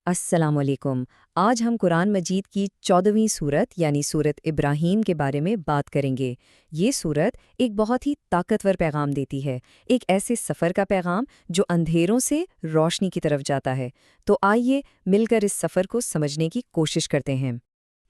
السلام علیکم۔ آج ہم قرآن مجید کی 14ویں سورت یعنی سورت ابراہیم کے بارے میں بات کریں گے۔ یہ سورت ایک بہت ہی طاقتور پیغام دیتی ہے، ایک ایسے سفر کا پیغام جو اندھیروں سے روشنی کی طرف جاتا ہے۔ تو آئیے مل کر اس سفر کو سمجھنے کی کوشش کرتے ہیں۔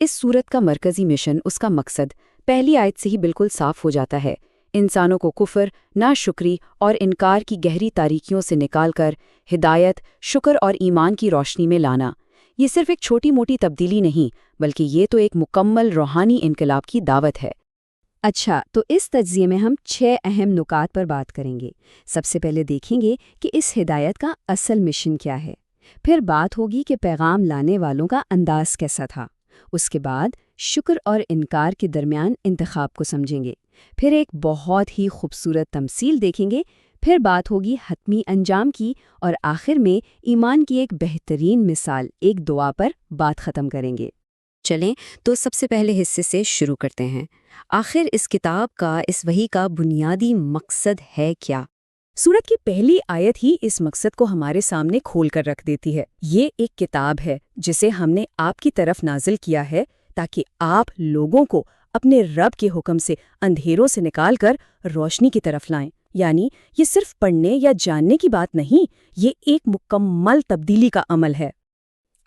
اس سورت کا مرکزی مشن، اس کا مقصد پہلی آیت سے ہی بالکل صاف ہو جاتا ہے۔ انسانوں کو کفر، ناشکری اور انکار کی گہری تاریکیوں سے نکال کر ہدایت، شکر اور ایمان کی روشنی میں لانا۔ یہ صرف ایک چھوٹی موٹی تبدیلی نہیں، بلکہ یہ تو ایک مکمل روحانی انقلاب کی دعوت ہے۔ اچھا، تو اس تجزیے میں ہم 6 اہم نکات پر بات کریں گے۔ سب سے پہلے دیکھیں گے کہ اس ہدایت کا اصل مشن کیا ہے۔ پھر بات ہوگی کہ پیغام لانے والوں کا انداز کیسا تھا۔ اس کے بعد شکر اور انکار کے درمیان انتخاب کو سمجھیں گے۔ پھر ایک بہت ہی خوبصورت تمثیل دیکھیں گے۔ پھر بات ہوگی حتمی انجام کی، اور آخر میں ایمان کی ایک بہترین مثال، ایک دعا پر بات ختم کریں گے۔ چلیں تو سب سے پہلے حصے سے شروع کرتے ہیں۔ آخر اس کتاب کا، اس وحی کا بنیادی مقصد ہے کیا؟ سورت کی پہلی آیت ہی اس مقصد کو ہمارے سامنے کھول کر رکھ دیتی ہے۔ یہ ایک کتاب ہے جسے ہم نے آپ کی طرف نازل کیا ہے تاکہ آپ لوگوں کو اپنے رب کے حکم سے اندھیروں سے نکال کر روشنی کی طرف لائیں۔ یعنی یہ صرف پڑھنے یا جاننے کی بات نہیں، یہ ایک مکمل تبدیلی کا عمل ہے۔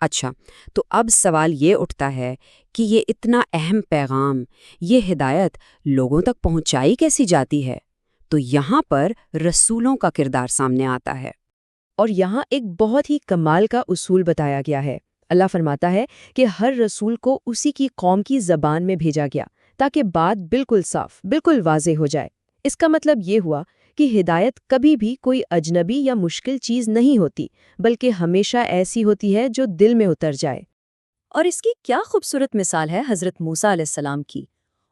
اچھا، تو اب سوال یہ اٹھتا ہے کہ یہ اتنا اہم پیغام، یہ ہدایت لوگوں تک پہنچائی کیسی جاتی ہے؟ تو یہاں پر رسولوں کا کردار سامنے آتا ہے۔ اور یہاں ایک بہت ہی کمال کا اصول بتایا گیا ہے۔ اللہ فرماتا ہے کہ ہر رسول کو اسی کی قوم کی زبان میں بھیجا گیا تاکہ بات بالکل صاف، بالکل واضح ہو جائے۔ اس کا مطلب یہ ہوا کہ ہدایت کبھی بھی کوئی اجنبی یا مشکل چیز نہیں ہوتی، بلکہ ہمیشہ ایسی ہوتی ہے جو دل میں اتر جائے۔ اور اس کی کیا خوبصورت مثال ہے حضرت موسیٰ علیہ السلام کی۔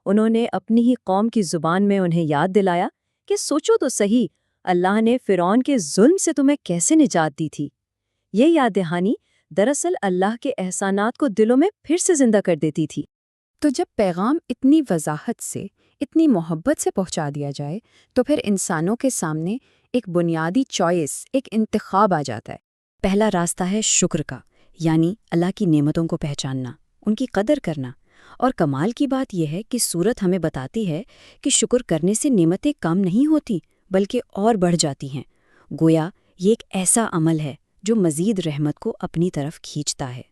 انہوں نے اپنی ہی قوم کی زبان میں انہیں یاد دلایا کہ سوچو تو صحیح، اللہ نے فرعون کے ظلم سے تمہیں کیسے نجات دی تھی۔ یہ یاد دہانی دراصل اللہ کے احسانات کو دلوں میں پھر سے زندہ کر دیتی تھی۔ تو جب پیغام اتنی وضاحت سے، اتنی محبت سے پہنچا دیا جائے تو پھر انسانوں کے سامنے ایک بنیادی چوائس، ایک انتخاب آ جاتا ہے۔ پہلا راستہ ہے شکر کا، یعنی اللہ کی نعمتوں کو پہچاننا، ان کی قدر کرنا۔ اور کمال کی بات یہ ہے کہ سورت ہمیں بتاتی ہے کہ شکر کرنے سے نعمتیں کم نہیں ہوتی بلکہ اور بڑھ جاتی ہیں۔ گویا یہ ایک ایسا عمل ہے جو مزید رحمت کو اپنی طرف کھینچتا ہے۔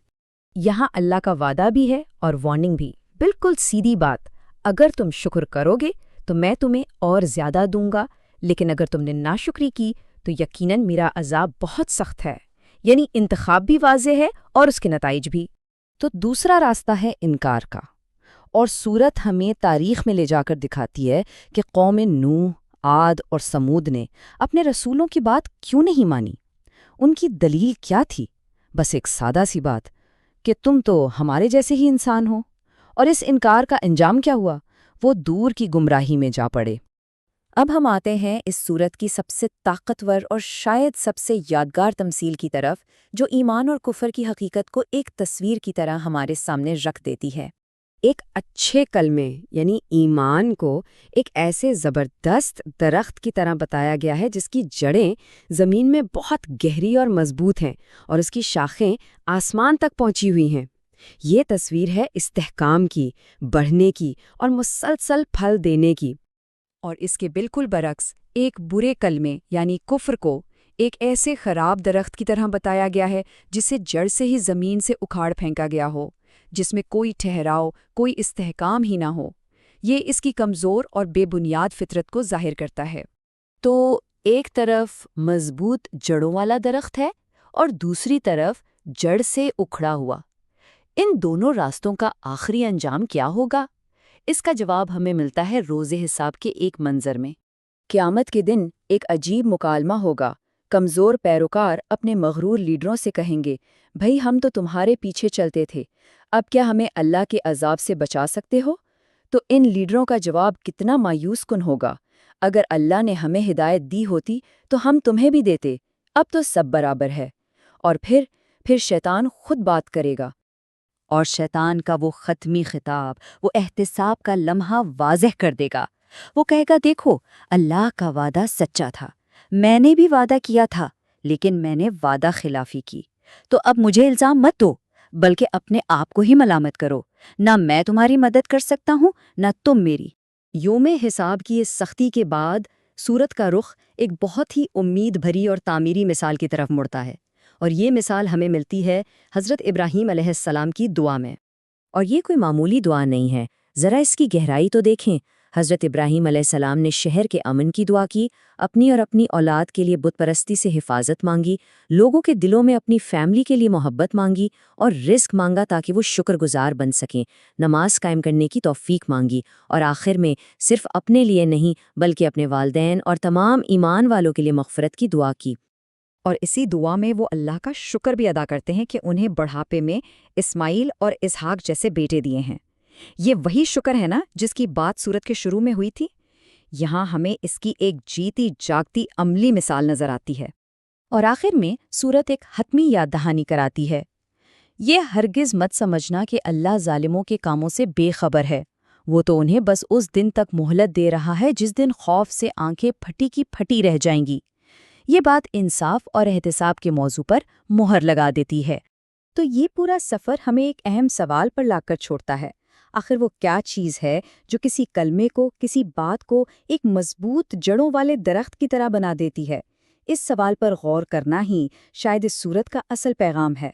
یہاں اللہ کا وعدہ بھی ہے اور وارننگ بھی، بالکل سیدھی بات۔ اگر تم شکر کرو گے تو میں تمہیں اور زیادہ دوں گا، لیکن اگر تم نے ناشکری کی تو یقیناً میرا عذاب بہت سخت ہے۔ یعنی انتخاب بھی واضح ہے اور اس کے نتائج بھی۔ تو دوسرا راستہ ہے انکار کا، اور سورت ہمیں تاریخ میں لے جا کر دکھاتی ہے کہ قوم نوح، عاد اور سمود نے اپنے رسولوں کی بات کیوں نہیں مانی۔ ان کی دلیل کیا تھی؟ بس ایک سادہ سی بات کہ تم تو ہمارے جیسے ہی انسان ہو۔ اور اس انکار کا انجام کیا ہوا؟ وہ دور کی گمراہی میں جا پڑے۔ اب ہم آتے ہیں اس سورت کی سب سے طاقتور اور شاید سب سے یادگار تمثیل کی طرف، جو ایمان اور کفر کی حقیقت کو ایک تصویر کی طرح ہمارے سامنے رکھ دیتی ہے۔ ایک اچھے کلمے یعنی ایمان کو ایک ایسے زبردست درخت کی طرح بتایا گیا ہے جس کی جڑیں زمین میں بہت گہری اور مضبوط ہیں اور اس کی شاخیں آسمان تک پہنچی ہوئی ہیں۔ یہ تصویر ہے استحکام کی، بڑھنے کی اور مسلسل پھل دینے کی۔ اور اس کے بالکل برعکس ایک برے کلمے یعنی کفر کو ایک ایسے خراب درخت کی طرح بتایا گیا ہے جسے جڑ سے ہی زمین سے اکھاڑ پھینکا گیا ہو، جس میں کوئی ٹھہراؤ، کوئی استحکام ہی نہ ہو۔ یہ اس کی کمزور اور بے بنیاد فطرت کو ظاہر کرتا ہے۔ تو ایک طرف مضبوط جڑوں والا درخت ہے اور دوسری طرف جڑ سے اکھڑا ہوا۔ ان دونوں راستوں کا آخری انجام کیا ہوگا؟ اس کا جواب ہمیں ملتا ہے روز حساب کے ایک منظر میں۔ قیامت کے دن ایک عجیب مکالمہ ہوگا۔ کمزور پیروکار اپنے مغرور لیڈروں سے کہیں گے، بھئی ہم تو تمہارے پیچھے چلتے تھے، اب کیا ہمیں اللہ کے عذاب سے بچا سکتے ہو؟ تو ان لیڈروں کا جواب کتنا مایوس کن ہوگا، اگر اللہ نے ہمیں ہدایت دی ہوتی تو ہم تمہیں بھی دیتے، اب تو سب برابر ہے۔ اور پھر شیطان خود بات کرے گا، اور شیطان کا وہ ختمی خطاب، وہ احتساب کا لمحہ واضح کر دے گا۔ وہ کہے گا، دیکھو اللہ کا وعدہ سچا تھا، میں نے بھی وعدہ کیا تھا لیکن میں نے وعدہ خلافی کی، تو اب مجھے الزام مت دو، بلکہ اپنے آپ کو ہی ملامت کرو۔ نہ میں تمہاری مدد کر سکتا ہوں، نہ تم میری۔ یوم حساب کی اس سختی کے بعد سورت کا رخ ایک بہت ہی امید بھری اور تعمیری مثال کی طرف مڑتا ہے، اور یہ مثال ہمیں ملتی ہے حضرت ابراہیم علیہ السلام کی دعا میں۔ اور یہ کوئی معمولی دعا نہیں ہے، ذرا اس کی گہرائی تو دیکھیں۔ حضرت ابراہیم علیہ السلام نے شہر کے امن کی دعا کی، اپنی اور اپنی اولاد کے لیے بت پرستی سے حفاظت مانگی، لوگوں کے دلوں میں اپنی فیملی کے لیے محبت مانگی اور رزق مانگا تاکہ وہ شکر گزار بن سکیں، نماز قائم کرنے کی توفیق مانگی، اور آخر میں صرف اپنے لیے نہیں بلکہ اپنے والدین اور تمام ایمان والوں کے لیے مغفرت کی دعا کی۔ اور اسی دعا میں وہ اللہ کا شکر بھی ادا کرتے ہیں کہ انہیں بڑھاپے میں اسماعیل اور اسحاق جیسے بیٹے دیے ہیں۔ یہ وہی شکر ہے نا جس کی بات سورت کے شروع میں ہوئی تھی؟ یہاں ہمیں اس کی ایک جیتی جاگتی عملی مثال نظر آتی ہے۔ اور آخر میں سورت ایک حتمی یاد دہانی کراتی ہے۔ یہ ہرگز مت سمجھنا کہ اللہ ظالموں کے کاموں سے بے خبر ہے، وہ تو انہیں بس اس دن تک مہلت دے رہا ہے جس دن خوف سے آنکھیں پھٹی کی پھٹی رہ جائیں گی۔ یہ بات انصاف اور احتساب کے موضوع پر مہر لگا دیتی ہے۔ تو یہ پورا سفر ہمیں ایک اہم سوال پر لا کر چھوڑتا ہے، آخر وہ کیا چیز ہے جو کسی کلمے کو، کسی بات کو ایک مضبوط جڑوں والے درخت کی طرح بنا دیتی ہے؟ اس سوال پر غور کرنا ہی شاید اس سورت کا اصل پیغام ہے۔